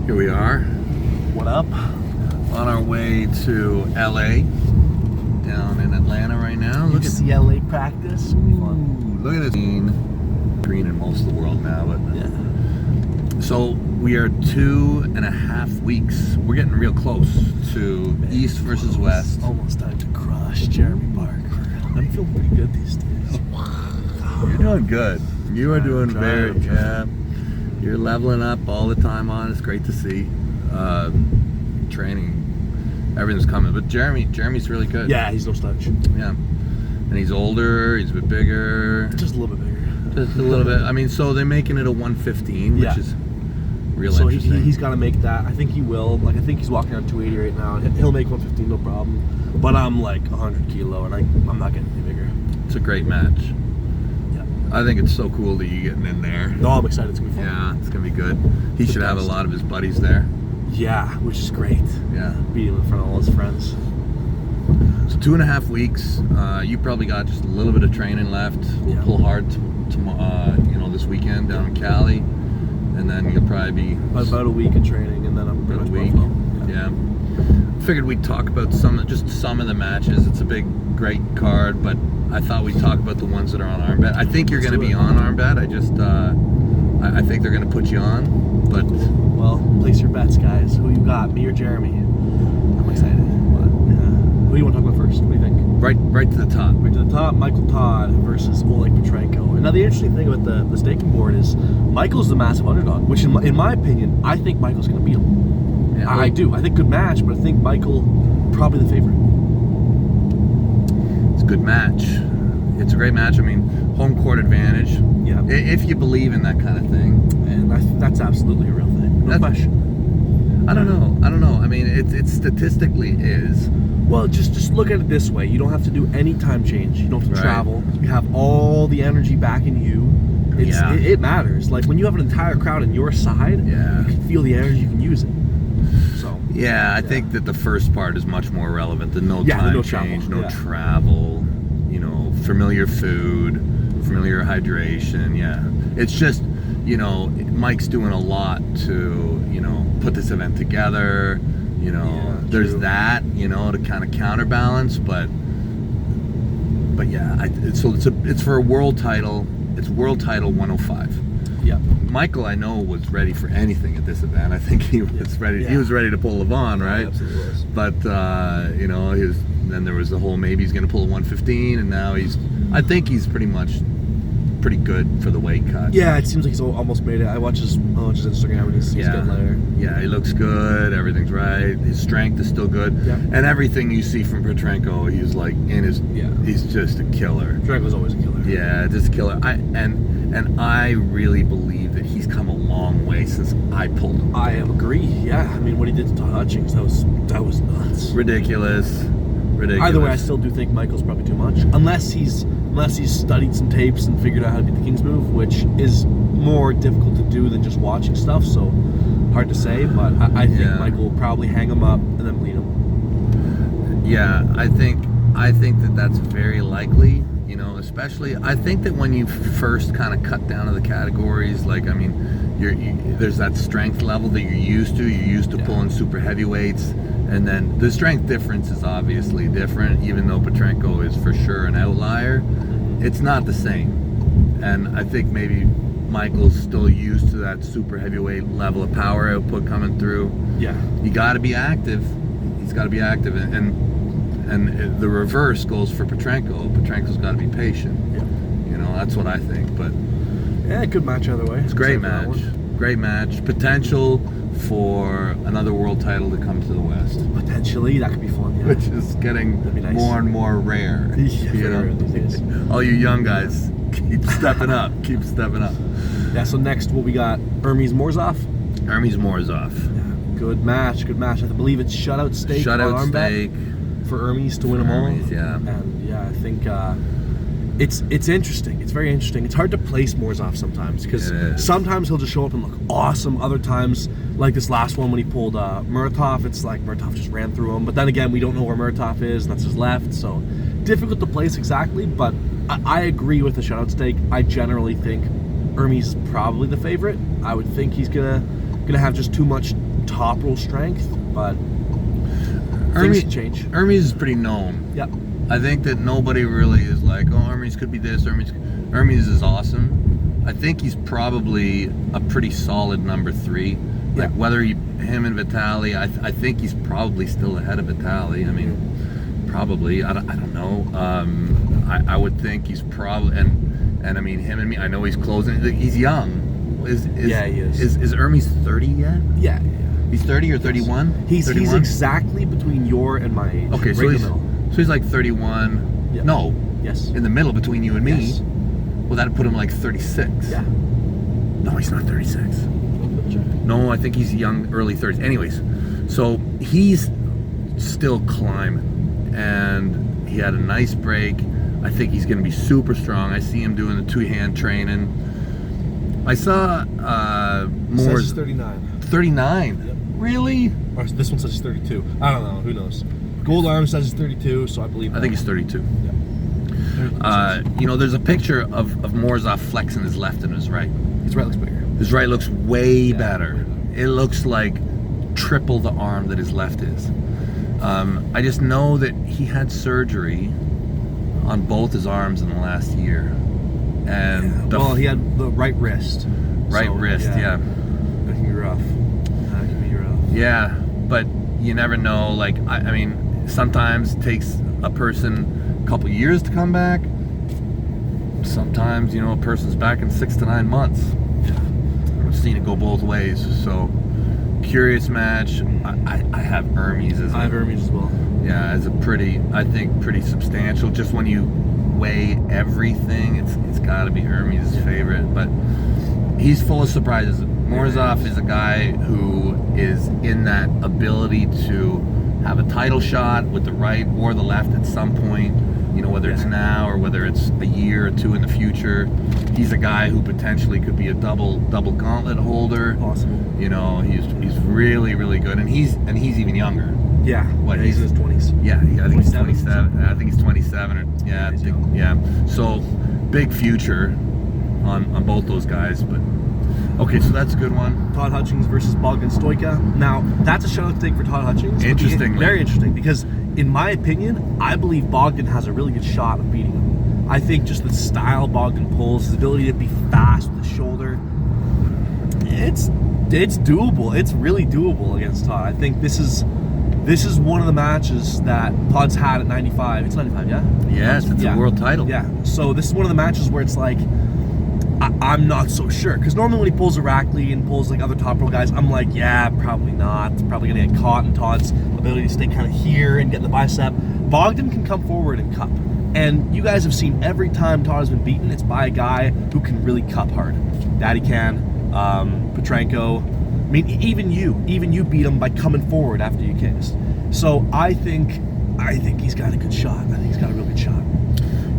Here we are. What up? On our way to LA, down in Atlanta right now. Look at CLA practice. Fun. Look at this green in most of the world now, but Yeah. so we are 2.5 weeks. We're getting real close to East versus West. Almost time to crush Jeremy Parker. I'm feeling pretty good these days. You're doing good. You are doing very I'm trying. You're leveling up all the time on. It's great to see. Training, everything's coming. But Jeremy's really good. Yeah, he's no slouch. Yeah. And he's older, he's a bit bigger. Just a little bit bigger. Just a little bit. I mean, so they're making it a 115, which is real so interesting. he's got to make that. I think he will. Like, I think he's walking on 280 right now. He'll make 115, no problem. But I'm like 100 kilo, and I'm not getting any bigger. It's a great match. Yeah. I think it's so cool that you getting in there. No, I'm excited. It's gonna be fun. Yeah, it's gonna be good. He should have a lot of his buddies there. Yeah, which is great. Yeah. Beating him in front of all his friends. So 2.5 weeks. You probably got just a little bit of training left. We'll Yeah. pull hard this weekend down in Cali, and then you'll probably be About a week of training, and then I'm pretty about a much week. Buffalo. Yeah. Figured we'd talk about some of the matches. It's a great card, but I thought we'd talk about the ones that are on ArmBet. I think you're going to be on ArmBet. I think they're going to put you on, but Well, place your bets, guys. Who you got, me or Jeremy? I'm excited. But, who do you want to talk about first? What do you think? right to the top. Right to the top, Michael Todd versus Petranco. And now the interesting thing about the staking board is Michael's the massive underdog, which in my opinion, I think Michael's going to beat him. Yeah, I do. I think good match, but I think Michael probably the favorite. It's a good match. It's a great match. I mean, home court advantage. Yeah. If you believe in that kind of thing. And that's absolutely a real thing. No question. I don't know. I mean, it statistically is. Well, just look at it this way. You don't have to do any time change. You don't have to travel. You have all the energy back in you. It matters. Like when you have an entire crowd on your side, you can feel the energy, you can use it. So I think that the first part is much more relevant. The no time change, no travel, familiar food, familiar hydration. Yeah. It's just, Mike's doing a lot to, put this event together. There's that, to kind of counterbalance, but yeah, it's for a world title. It's world title 105. Yeah. Michael, I know, was ready for anything at this event. I think he was ready. Yeah. He was ready to pull Levon, right? Yeah, absolutely was. But then there was the whole maybe he's going to pull a 115, and now I think he's pretty good for the weight cut. Yeah, it seems like he's almost made it. I watch his Instagram, and he's getting lighter. Yeah, he looks good. Everything's right. His strength is still good. Yeah. And everything you see from Petranco, he's like he's just a killer. Petranco's always a killer. Yeah, just a killer. I really believe that he's come a long way since I pulled him. I agree. Yeah, I mean what he did to Todd Hutchings, that was nuts. Ridiculous. Either way, I still do think Michael's probably too much, unless he's studied some tapes and figured out how to beat the King's move, which is more difficult to do than just watching stuff. So hard to say, but I think Michael will probably hang him up and then bleed him. Yeah, I think that's very likely. Especially I think that when you first kind of cut down to the categories, like I mean, there's that strength level that you're used to. You're used to pulling super heavyweights. And then the strength difference is obviously different, even though Petranco is for sure an outlier. It's not the same. And I think maybe Michael's still used to that super heavyweight level of power output coming through. Yeah. You got to be active. He's got to be active. And the reverse goes for Petranco. Petranco's got to be patient. Yeah. That's what I think. But yeah, good match either way. It's a great match. Great match. Potential for another world title to come to the West. Potentially, that could be fun. Yeah. Which is getting more and more rare. Rare these days. All you young guys, keep stepping up. Keep stepping up. Yeah. So next, we got Hermes Morzoff. Hermes Morzoff. Yeah. Good match. I believe it's shutout stake. Shutout stake for Hermes to win them all. Yeah. And yeah, I think it's interesting. It's very interesting. It's hard to place Morzoff sometimes because sometimes he'll just show up and look awesome. Other times, like this last one when he pulled Morzoff, it's like Morzoff just ran through him. But then again, we don't know where Morzoff is, and that's his left. So difficult to place exactly. But I agree with the shutout stake. I generally think Hermes is probably the favorite. I would think he's gonna have just too much top roll strength, but Hermes, things change. Hermes is pretty known. Yeah. I think that nobody really is like, oh, Hermes could be this, Hermes is awesome. I think he's probably a pretty solid number 3. Like whether him and Vitali, I think he's probably still ahead of Vitali. I mean, probably. I don't know. I would think he's probably, and I mean him and me. I know he's closing. He's young. He is. Is Hermes 30 yet? Yeah. He's 30 or 31? He's 31? exactly between your and my age. Okay, so he's like 31. Yeah. No. Yes. In the middle between you and me. Yes. Well, that'd put him like 36. Yeah. No, he's not 36. No, I think he's young, early 30s. Anyways, so he's still climbing, and he had a nice break. I think he's going to be super strong. I see him doing the 2-hand training. I saw more. Says 39. 39. Yep. Really? Or this one says 32. I don't know. Who knows? Gold Arm says it's 32, so I believe that. I think he's 32. Yeah. There's a picture of Morzoff flexing his left and his right. His right looks bigger. His right looks way better. It looks like triple the arm that his left is. I just know that he had surgery on both his arms in the last year. And he had the right wrist. Right wrist, yeah. That can be rough. Yeah, but you never know. Like, I mean, sometimes it takes a person a couple years to come back. Sometimes, a person's back in 6 to 9 months. I've seen it go both ways. So, curious match. I have Hermes as I have Hermes as well. Yeah, as a pretty substantial. Just when you weigh everything, it's got to be Hermes' favorite. But he's full of surprises. Morzoff is a guy who is in that ability to have a title shot with the right or the left at some point. Whether it's now or whether it's a year or two in the future. He's a guy who potentially could be a double gauntlet holder. Possible. He's really, really good, and he's even younger. Yeah. He's in his 20s. Yeah, I think he's 27. I think he's 27 So big future on both those guys. But okay, so that's a good one. Todd Hutchings versus Bogdan Stoka. Now that's a shout out to take for Todd Hutchings. Interesting. Very interesting, because in my opinion, I believe Bogdan has a really good shot of beating him. I think just the style Bogdan pulls, his ability to be fast with the shoulder, it's doable. It's really doable against Todd. I think this is one of the matches that Todd's had at 95. It's 95, yeah? Yes, it's a world title. Yeah. So this is one of the matches where it's like, I'm not so sure, because normally when he pulls Irakli and pulls like other top row guys, I'm like, yeah, probably not. It's probably gonna get caught in Todd's ability to stay kind of here and get the bicep. Bogdan can come forward and cup, and you guys have seen every time Todd has been beaten, it's by a guy who can really cup hard. Daddy can, Petranco. I mean, even you beat him by coming forward after you kissed. So I think he's got a good shot. I think he's got a real good shot.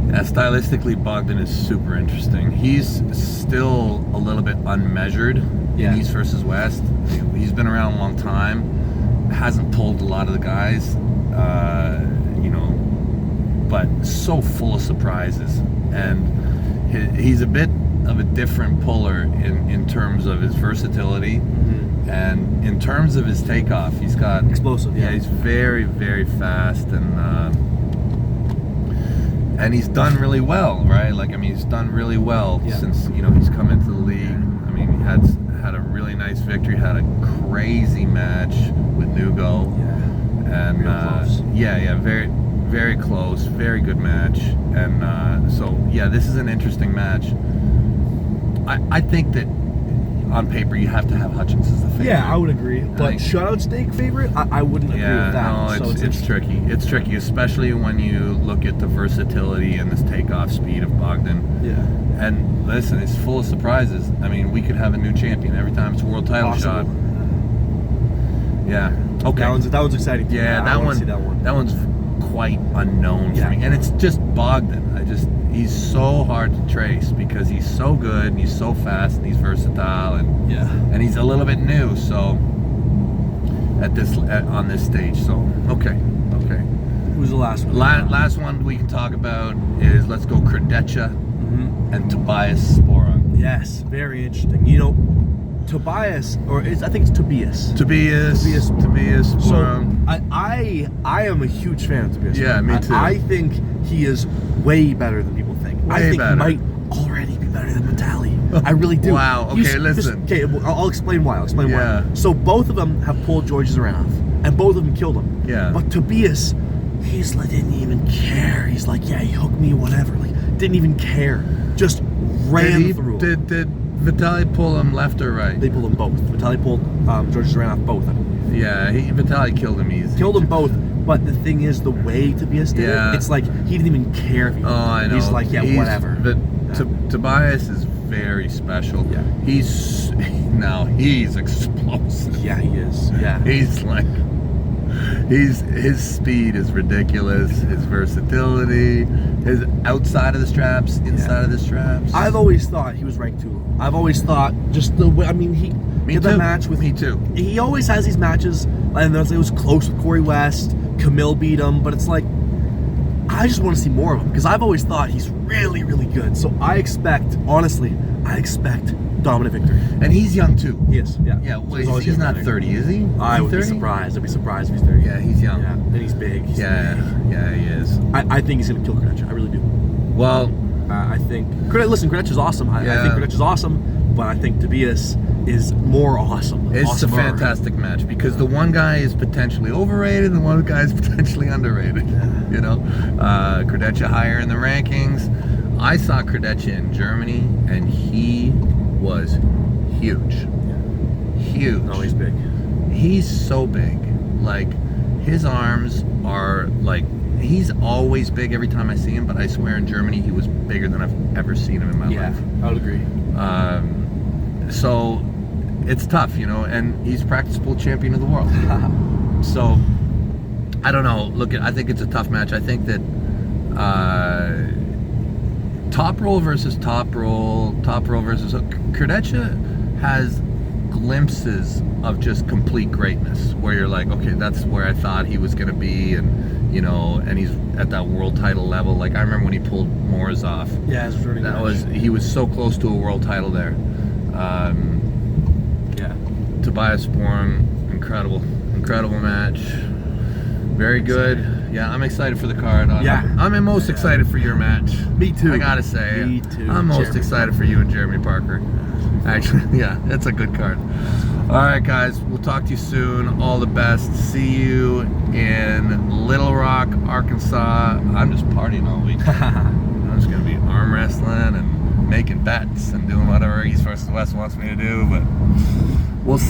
Yeah, stylistically, Bogdan is super interesting. He's still a little bit unmeasured in East versus West. He's been around a long time, hasn't pulled a lot of the guys, but so full of surprises. And he's a bit of a different puller in terms of his versatility. Mm-hmm. And in terms of his takeoff, he's got explosive. Yeah, he's very, very fast, and he's done really well, right? Like, I mean, he's done really well since he's come into the league. I mean, he had a really nice victory, had a crazy match with Nugo, and very, very close, very good match, and so this is an interesting match. I think that on paper you have to have Hutchings as the favorite. Yeah, I would agree. But shutout stake favorite, I wouldn't agree with that. No, it's tricky. It's tricky, especially when you look at the versatility and this takeoff speed of Bogdan. Yeah. And listen, it's full of surprises. I mean, we could have a new champion every time it's a world title shot. Yeah. Okay. That one's exciting. Yeah, that one. That one's quite unknown for me, and it's just Bogdan. He's so hard to trace because he's so good and he's so fast and he's versatile and he's a little bit new. So on this stage. So okay. Who's the last one? Last one we can talk about is, let's go, Credia and Tobias Boron. Yes, very interesting. Tobias, I think it's Tobias. Tobias. So Boron. I am a huge fan of Tobias. Yeah, me too. I think he is way better than people think. I think better. he might already be better than Vitali. I really do. Wow. Okay, listen. Okay, I'll explain why. Yeah. Why. So both of them have pulled Georges around, and both of them killed him. Yeah. But Tobias, he's like didn't even care. He's like, yeah, he hooked me, whatever. Like didn't even care. Just ran through him. Did Vitali pull him left or right? They pulled them both. Vitali pulled Georges around both. I believe. Yeah, Vitali killed him easy. Killed them both. But the thing is, the way Tobias did it, it's like he didn't even care if he. I know. He's like, yeah, whatever. But Tobias is very special. Yeah. He's explosive. Yeah, he is. Yeah. He's like, his speed is ridiculous. His versatility, his outside of the straps, inside of the straps. I've always thought he was ranked too low. I've always thought just the way. I mean, he did the match with me too. He always has these matches, and it was close with Corey West. Camille beat him, but it's like I just want to see more of him because I've always thought he's really, really good. So I expect dominant victory. And he's young too. He is. Yeah. Yeah. Well, he's not 30, is he? I would be surprised. I'd be surprised if he's 30. Yeah, he's young. Yeah. And he's big. Yeah, he is. I think he's gonna kill Credia. I really do. Well, I think Credia's awesome. I think Credia's awesome, but I think Tobias is more awesome. It's a fantastic match because the one guy is potentially overrated and the one guy is potentially underrated. Yeah. You know, Credia higher in the rankings. I saw Credia in Germany and he was huge. Yeah. Huge. No, he's big. He's so big. Like his arms are like. He's always big every time I see him, but I swear in Germany he was bigger than I've ever seen him in my life. Yeah, I would agree. So it's tough, you know, and he's practice pool champion of the world. So I don't know. Look, I think it's a tough match. I think that top roll versus Credia has glimpses of just complete greatness where you're like, okay, that's where I thought he was going to be, and you know, and he's at that world title level. Like I remember when he pulled Morzoff. Yeah, it was really nice. He was so close to a world title there. Tobias Boron, incredible match. Very good. Yeah, I'm excited for the card. I'm most excited for your match. Me too. I gotta say, me too. I'm most excited for you and Jeremy Parker. Actually, yeah, it's a good card. All right, guys, we'll talk to you soon. All the best. See you in Little Rock, Arkansas. I'm just partying all week. I'm just gonna be arm wrestling and making bets and doing whatever East versus West wants me to do, but we'll see.